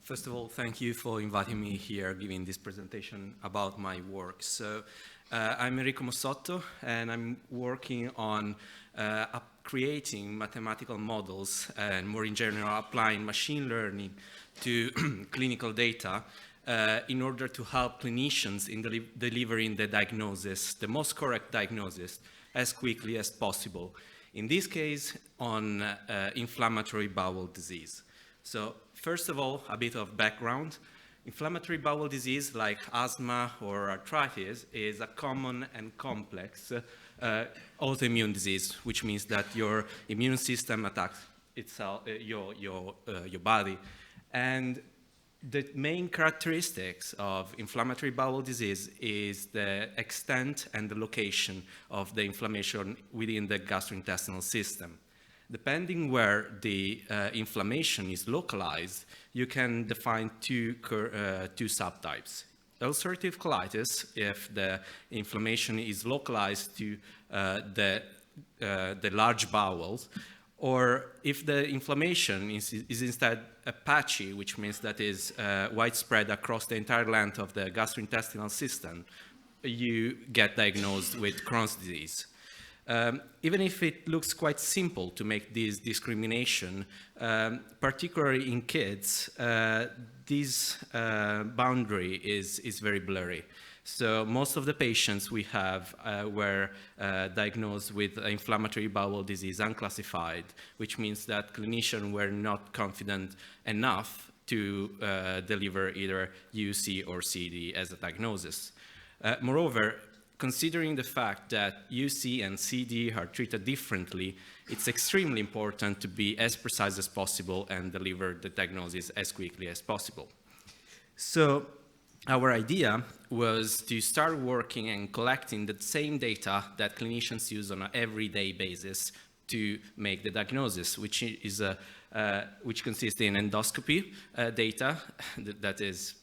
First of all, thank you for inviting me here, giving this presentation about my work. So, I'm Enrico Mossotto, and I'm working on creating mathematical models and, more in general, applying machine learning to clinical data in order to help clinicians in delivering the diagnosis, the most correct diagnosis, as quickly as possible. In this case, on inflammatory bowel disease. So, first of all, a bit of background. Inflammatory bowel disease, like asthma or arthritis, is a common and complex autoimmune disease, which means that your immune system attacks itself, your body. And the main characteristics of inflammatory bowel disease is the extent and the location of the inflammation within the gastrointestinal system. Depending where the inflammation is localized, you can define two subtypes. Ulcerative colitis, if the inflammation is localized to the large bowels, or if the inflammation is instead patchy, which means that is widespread across the entire length of the gastrointestinal system, you get diagnosed with Crohn's disease. Even if it looks quite simple to make this discrimination, particularly in kids, this boundary is very blurry. So most of the patients we have were diagnosed with inflammatory bowel disease unclassified, which means that clinicians were not confident enough to deliver either UC or CD as a diagnosis. Moreover, considering the fact that UC and CD are treated differently, it's extremely important to be as precise as possible and deliver the diagnosis as quickly as possible. So our idea was to start working and collecting the same data that clinicians use on an everyday basis to make the diagnosis, which consists in endoscopy data that is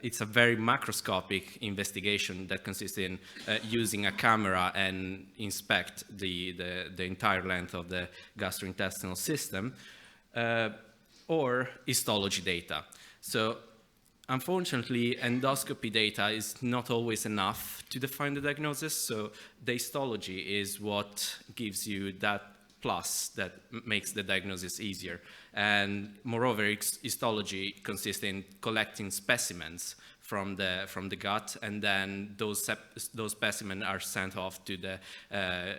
it's a very macroscopic investigation that consists in using a camera and inspect the entire length of the gastrointestinal system, or histology data. So, unfortunately, endoscopy data is not always enough to define the diagnosis, so the histology is what gives you that plus that makes the diagnosis easier. And moreover, histology consists in collecting specimens from the gut, and then those specimens are sent off to the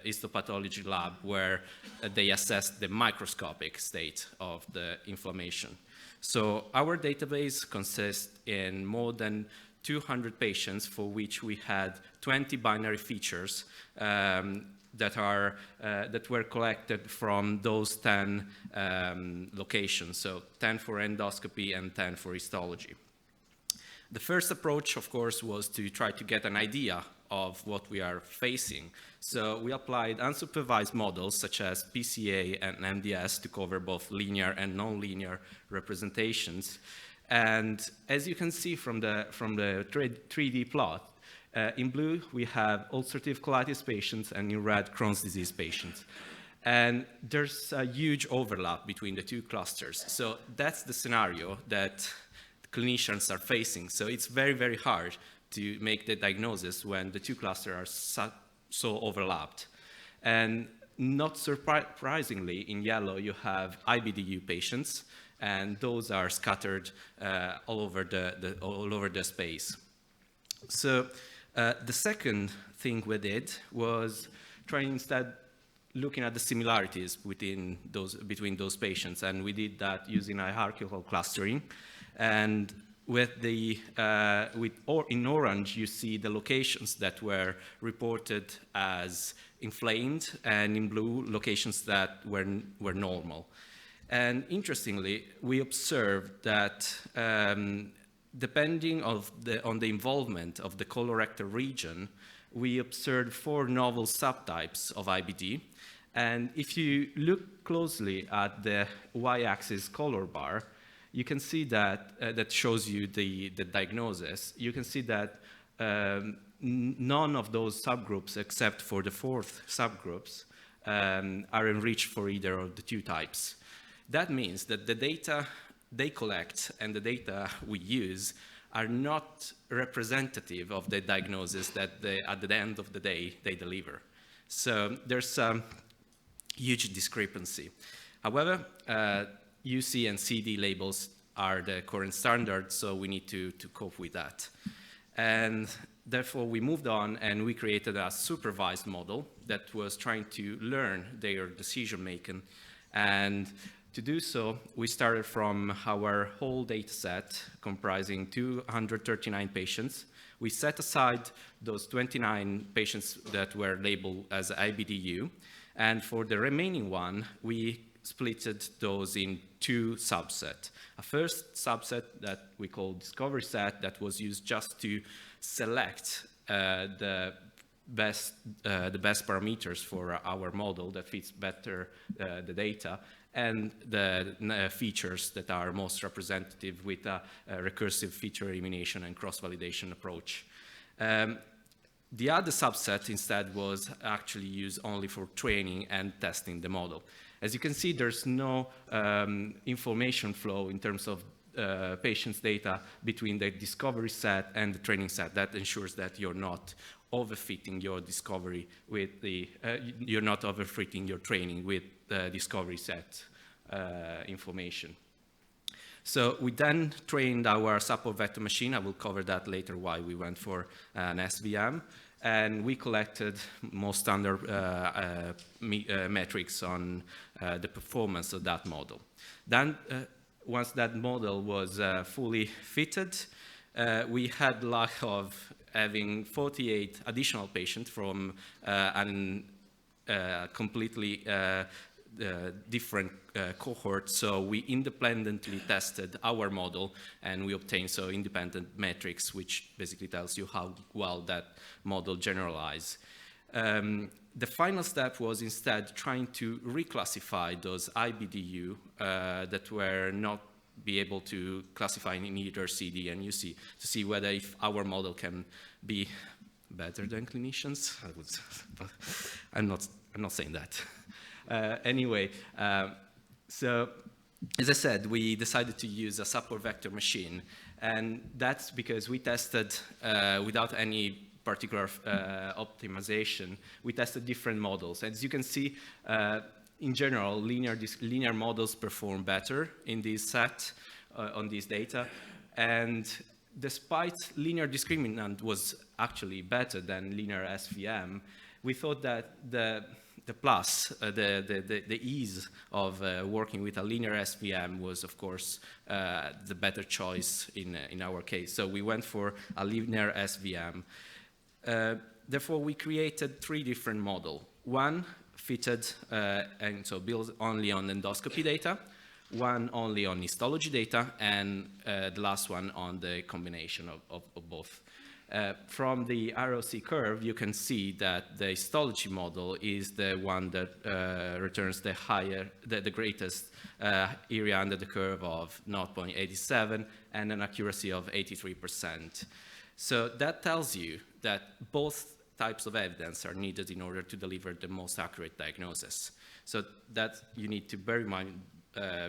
histopathology lab where they assess the microscopic state of the inflammation. So our database consists in more than 200 patients for which we had 20 binary features that were collected from those 10 locations, so 10 for endoscopy and 10 for histology. The first approach, of course, was to try to get an idea of what we are facing. So we applied unsupervised models such as PCA and MDS to cover both linear and nonlinear representations. And as you can see from the 3D plot, in blue, we have ulcerative colitis patients, and in red, Crohn's disease patients. And there's a huge overlap between the two clusters. So that's the scenario that clinicians are facing. So it's very, very hard to make the diagnosis when the two clusters are so overlapped. And not surprisingly, in yellow, you have IBDU patients, and those are scattered all over the space. So the second thing we did was trying instead looking at the similarities between those patients, and we did that using hierarchical clustering. And in orange, you see the locations that were reported as inflamed, and in blue, locations that were normal. And interestingly, we observed that depending on the involvement of the colorectal region, we observed 4 novel subtypes of IBD. And if you look closely at the y-axis color bar, you can see that that shows you the diagnosis. You can see that none of those subgroups, except for the 4th subgroups, are enriched for either of the 2 types. That means that the data they collect and the data we use are not representative of the diagnosis that at the end of the day they deliver. So there's a huge discrepancy. However, UC and CD labels are the current standard, so we need to cope with that. And therefore, we moved on and we created a supervised model that was trying to learn their decision-making. And to do so, we started from our whole data set comprising 239 patients. We set aside those 29 patients that were labeled as IBDU. And for the remaining one, we splitted those in two subsets. A first subset that we call discovery set that was used just to select the best parameters for our model that fits better the data and the features that are most representative with a recursive feature elimination and cross-validation approach. The other subset instead was actually used only for training and testing the model. As you can see, there's no information flow in terms of patients' data between the discovery set and the training set. That ensures that you're not overfitting your discovery with the, you're not overfitting your training with the discovery set information. So we then trained our support vector machine. I will cover that later, why we went for an SVM. And we collected most standard metrics on the performance of that model. Then, once that model was fully fitted, we had luck of having 48 additional patients from a completely different cohort. So we independently tested our model and we obtained independent metrics, which basically tells you how well that model generalizes. The final step was instead trying to reclassify those IBDU that were not be able to classify in either CD and UC to see whether if our model can be better than clinicians. I'm not saying that. Anyway, so as I said, we decided to use a support vector machine, and that's because we tested without any particular optimization. We tested different models. As you can see, in general, linear models perform better in this set on this data, and despite linear discriminant was actually better than linear SVM, we thought that the ease of working with a linear SVM was, of course, the better choice in our case. So we went for a linear SVM. Therefore, we created three different models. One fitted and so built only on endoscopy data, one only on histology data, and the last one on the combination of both. From the ROC curve, you can see that the histology model is the one that returns the greatest area under the curve of 0.87 and an accuracy of 83%. So that tells you that both types of evidence are needed in order to deliver the most accurate diagnosis. So that you need to bear in mind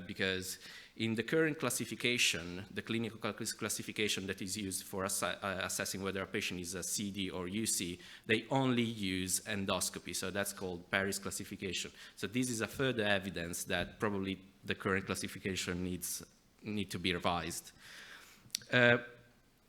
because in the current classification, the clinical classification that is used for assessing whether a patient is a CD or UC, they only use endoscopy. So that's called Paris classification. So this is a further evidence that probably the current classification need to be revised.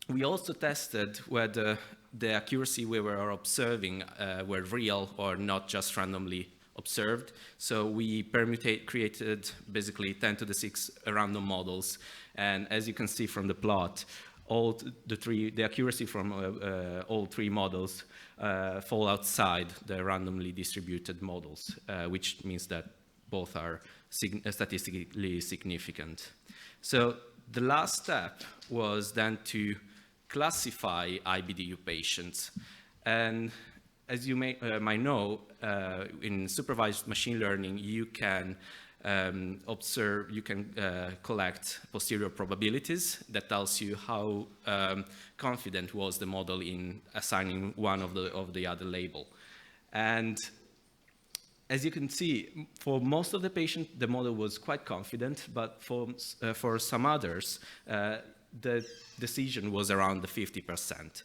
We also tested whether the accuracy we were observing were real or not just randomly observed. So we created basically 10 to the 6 random models. And as you can see from the plot, the accuracy from all three models fall outside the randomly distributed models, which means that both are statistically significant. So the last step was then to classify IBDU patients. And as you might know, in supervised machine learning, you can collect posterior probabilities that tells you how confident was the model in assigning one of the other label. And as you can see, for most of the patients, the model was quite confident, but for some others, the decision was around the 50%.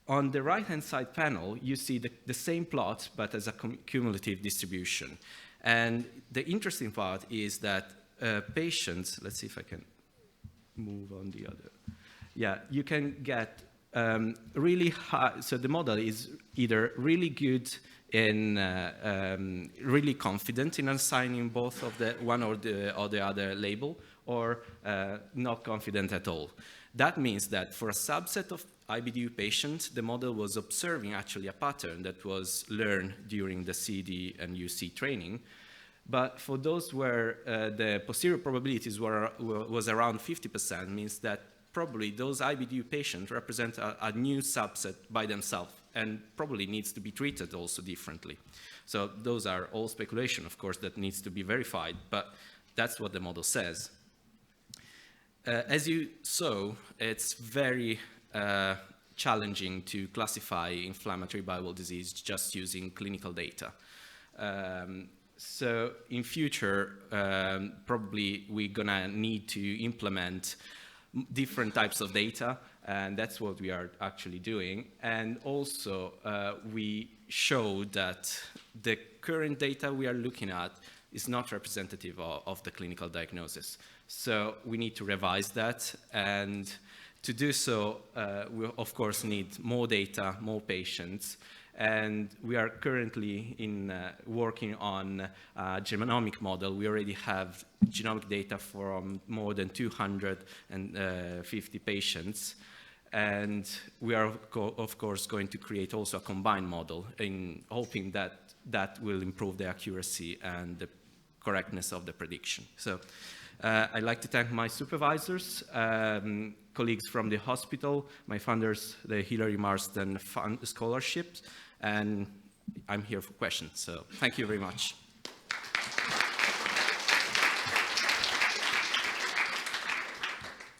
On the right-hand side panel, you see the same plot, but as a cumulative distribution. And the interesting part is that patients, let's see if I can move on the other. Yeah, you can get really high, so the model is either really good in really confident in assigning both of the one or the other label, or not confident at all. That means that for a subset of IBDU patients, the model was observing actually a pattern that was learned during the CD and UC training. But for those where the posterior probabilities was around 50%, means that probably those IBDU patients represent a new subset by themselves and probably needs to be treated also differently. So those are all speculation, of course, that needs to be verified, but that's what the model says. As you saw, it's very challenging to classify inflammatory bowel disease just using clinical data. So in future, probably we're gonna need to implement different types of data, and that's what we are actually doing. And also, we show that the current data we are looking at is not representative of the clinical diagnosis. So we need to revise that, and to do so, we of course need more data, more patients, and we are currently working on a genomic model. We already have genomic data from more than 250 patients, and we are of course going to create also a combined model in hoping that that will improve the accuracy and the correctness of the prediction. So I'd like to thank my supervisors, colleagues from the hospital, my funders, the Hillary Marsden Fund scholarships, and I'm here for questions. So thank you very much.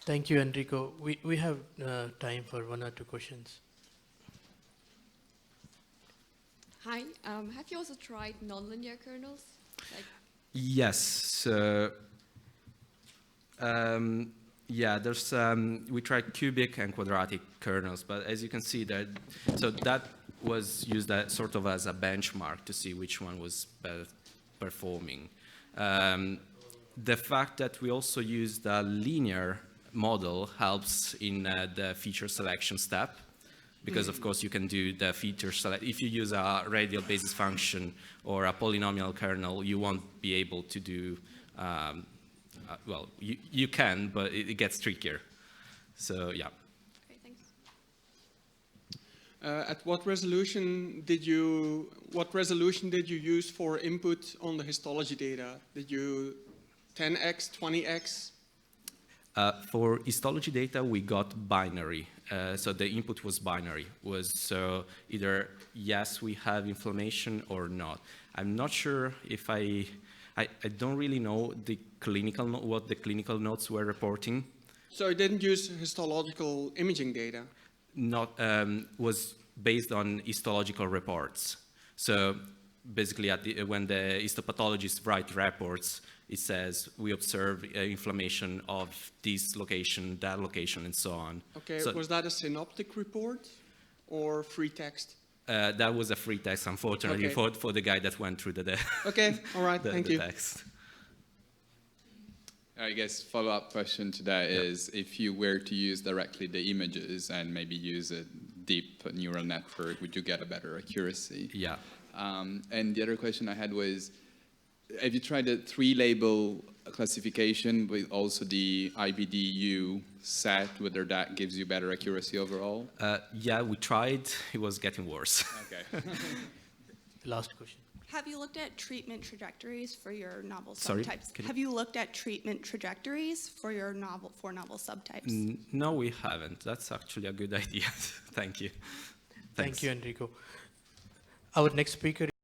Thank you, Enrico. We have time for 1 or 2 questions. Hi, have you also tried nonlinear kernels? Yes. Yeah, there's we tried cubic and quadratic kernels, but as you can see that, so that was used as sort of as a benchmark to see which one was better performing. The fact that we also used a linear model helps in the feature selection step, because of course you can do the feature select. If you use a radial basis function or a polynomial kernel, you won't be able to do well, you can, but it gets trickier. So yeah. Okay, thanks. At what resolution did you use for input on the histology data? Did you 10x, 20x? For histology data, we got binary. So the input was binary, was either yes, we have inflammation or not. I'm not sure if I don't really know what the clinical notes were reporting. So it didn't use histological imaging data? Not, was based on histological reports. So basically when the histopathologist writes reports, it says we observe inflammation of this location, that location, and so on. Okay, so, was that a synoptic report or free text? That was a free text, unfortunately, okay. for the guy that went through the Okay, all right, thank you. Text. I guess follow-up question to that is, if you were to use directly the images and maybe use a deep neural network, would you get a better accuracy? Yeah. And the other question I had was, have you tried a 3-label classification with also the IBDU set, whether that gives you better accuracy overall? Yeah, we tried. It was getting worse. Okay. Last question. Have you looked at treatment trajectories for your novel Sorry, subtypes? Have you looked at treatment trajectories for your novel subtypes? No, we haven't. That's actually a good idea. Thank you. Thanks. Thank you, Enrico. Our next speaker